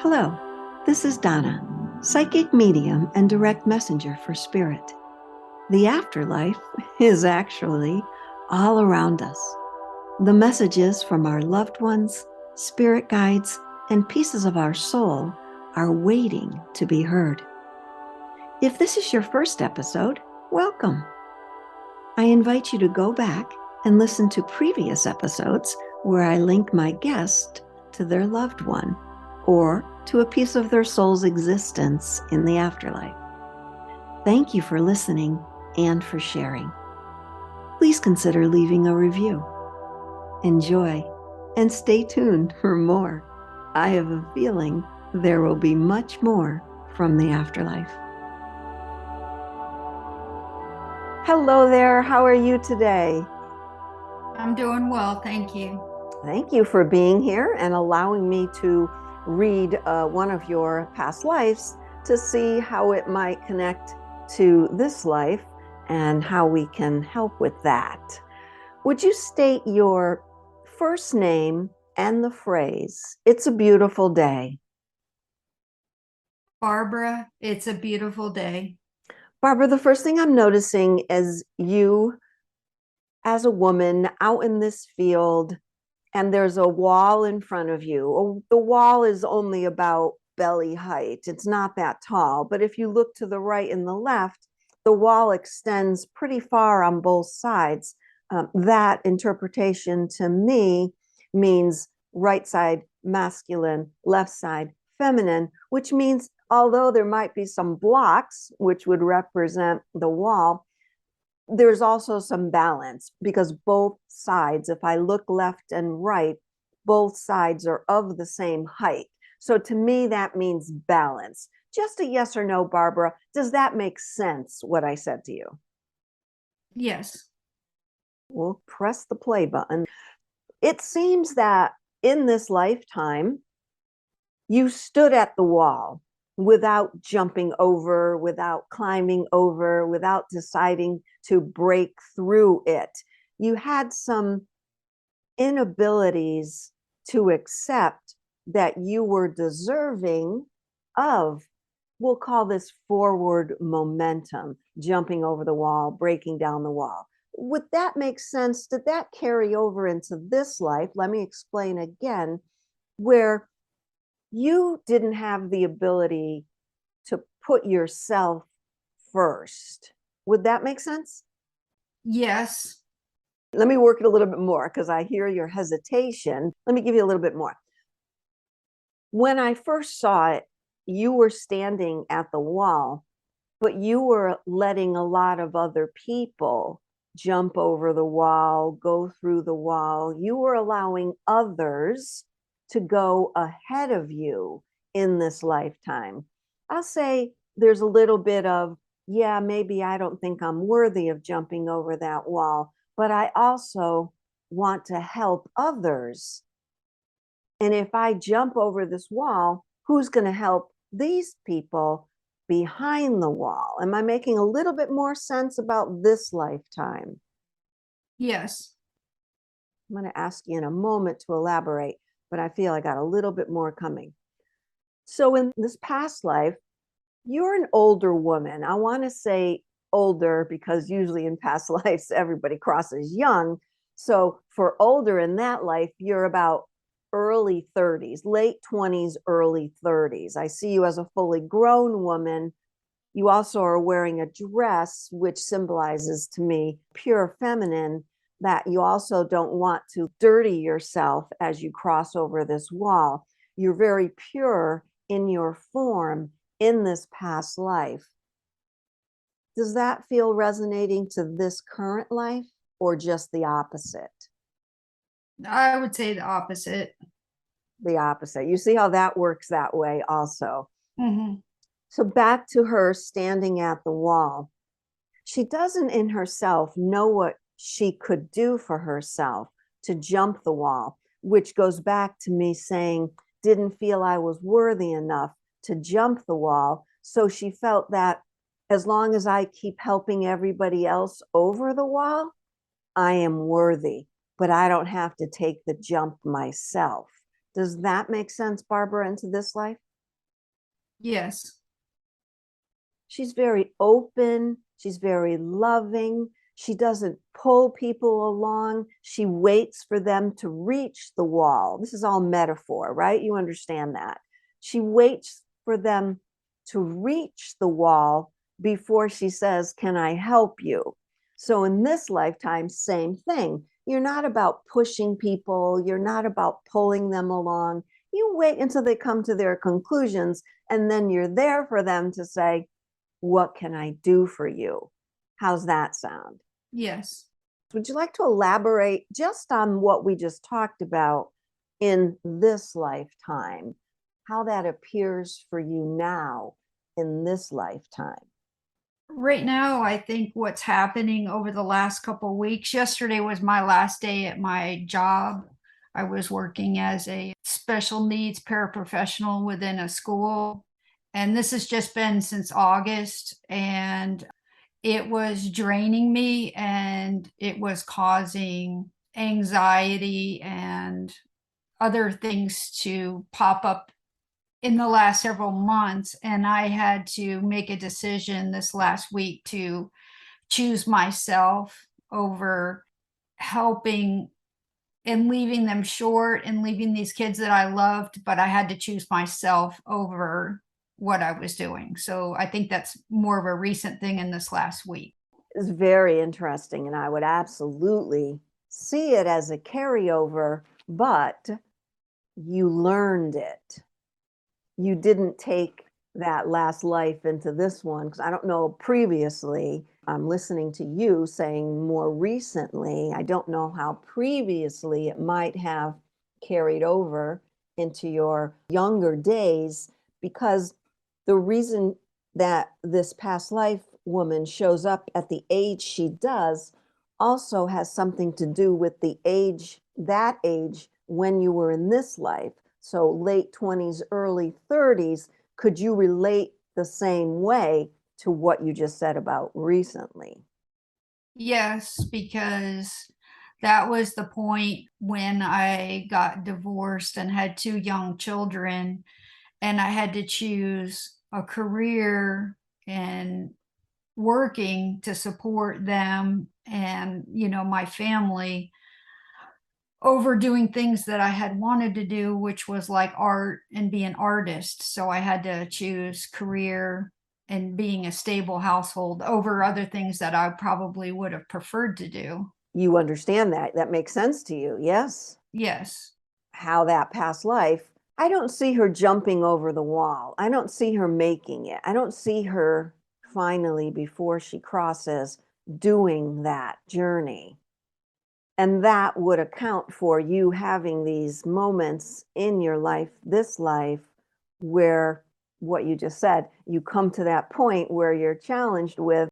Hello, this is Donna, psychic medium and direct messenger for spirit. The afterlife is actually all around us. The messages from our loved ones, spirit guides, and pieces of our soul are waiting to be heard. If this is your first episode, welcome. I invite you to go back and listen to previous episodes where I link my guest to their loved one or to a piece of their soul's existence in the afterlife. Thank you for listening and for sharing. Please consider leaving a review. Enjoy and stay tuned for more. I have a feeling there will be much more from the afterlife. Hello there. How are you today? I'm doing well, thank you. Thank you for being here and allowing me to read one of your past lives to see how it might connect to this life and how we can help with that. Would you state your first name and the phrase, "It's a beautiful day"? Barbara, it's a beautiful day. Barbara, the first thing I'm noticing is you as a woman out in this field, and there's a wall in front of you. The wall is only about belly height. It's not that tall, but if you look to the right and the left, the wall extends pretty far on both sides. That interpretation to me means right side masculine, left side feminine, which means although there might be some blocks, which would represent the wall, there's also some balance because both sides, if I look left and right, both sides are of the same height. So to me, that means balance. Just a yes or no, Barbara. Does that make sense, what I said to you? Yes. We'll press the play button. It seems that in this lifetime, you stood at the wall without jumping over, without climbing over, without deciding to break through it. You had some inabilities to accept that you were deserving of, we'll call this forward momentum, jumping over the wall, breaking down the wall. Would that make sense? Did that carry over into this life? Let me explain again, where you didn't have the ability to put yourself first. Would that make sense? Yes. Let me work it a little bit more because I hear your hesitation. Let me give you a little bit more. When I first saw it, you were standing at the wall, but you were letting a lot of other people jump over the wall, go through the wall. You were allowing others to go ahead of you in this lifetime. I'll say there's a little bit of, yeah, maybe I don't think I'm worthy of jumping over that wall, but I also want to help others. And if I jump over this wall, who's going to help these people behind the wall? Am I making a little bit more sense about this lifetime? Yes. I'm going to ask you in a moment to elaborate, but I feel I got a little bit more coming. So in this past life, you're an older woman. I want to say older because usually in past lives, everybody crosses young. So for older in that life, you're about early 30s, late 20s, early 30s. I see you as a fully grown woman. You also are wearing a dress, which symbolizes to me pure feminine, that you also don't want to dirty yourself as you cross over this wall. You're very pure in your form in this past life. Does that feel resonating to this current life or just the opposite? I would say the opposite. The opposite. You see how that works that way also. Mm-hmm. So back to her standing at the wall. She doesn't in herself know what she could do for herself to jump the wall, which goes back to me saying, didn't feel I was worthy enough to jump the wall. So she felt that as long as I keep helping everybody else over the wall, I am worthy, but I don't have to take the jump myself. Does that make sense, Barbara, into this life? Yes. She's very open. She's very loving. She doesn't pull people along. She waits for them to reach the wall. This is all metaphor, right? You understand that. She waits for them to reach the wall before she says, "Can I help you?" So in this lifetime, same thing. You're not about pushing people. You're not about pulling them along. You wait until they come to their conclusions, and then you're there for them to say, "What can I do for you?" How's that sound? Yes. Would you like to elaborate just on what we just talked about in this lifetime, how that appears for you now in this lifetime? Right now, I think what's happening over the last couple of weeks, yesterday was my last day at my job. I was working as a special needs paraprofessional within a school. And this has just been since August. And it was draining me and it was causing anxiety and other things to pop up in the last several months. And I had to make a decision this last week to choose myself over helping and leaving them short and leaving these kids that I loved, but I had to choose myself over what I was doing. So I think that's more of a recent thing in this last week. It's very interesting, and I would absolutely see it as a carryover, but you learned it. You didn't take that last life into this one, because I don't know previously. I'm listening to you saying more recently. I don't know how previously it might have carried over into your younger days, because the reason that this past life woman shows up at the age she does also has something to do with the age, that age when you were in this life. So late 20s, early 30s, could you relate the same way to what you just said about recently? Yes, because that was the point when I got divorced and had two young children, and I had to choose a career and working to support them and, my family over doing things that I had wanted to do, which was like art and be an artist. So I had to choose career and being a stable household over other things that I probably would have preferred to do. You understand that. That makes sense to you. Yes. Yes. How that past life, I don't see her jumping over the wall. I don't see her making it. I don't see her finally, before she crosses, doing that journey. And that would account for you having these moments in your life, this life, where what you just said, you come to that point where you're challenged with,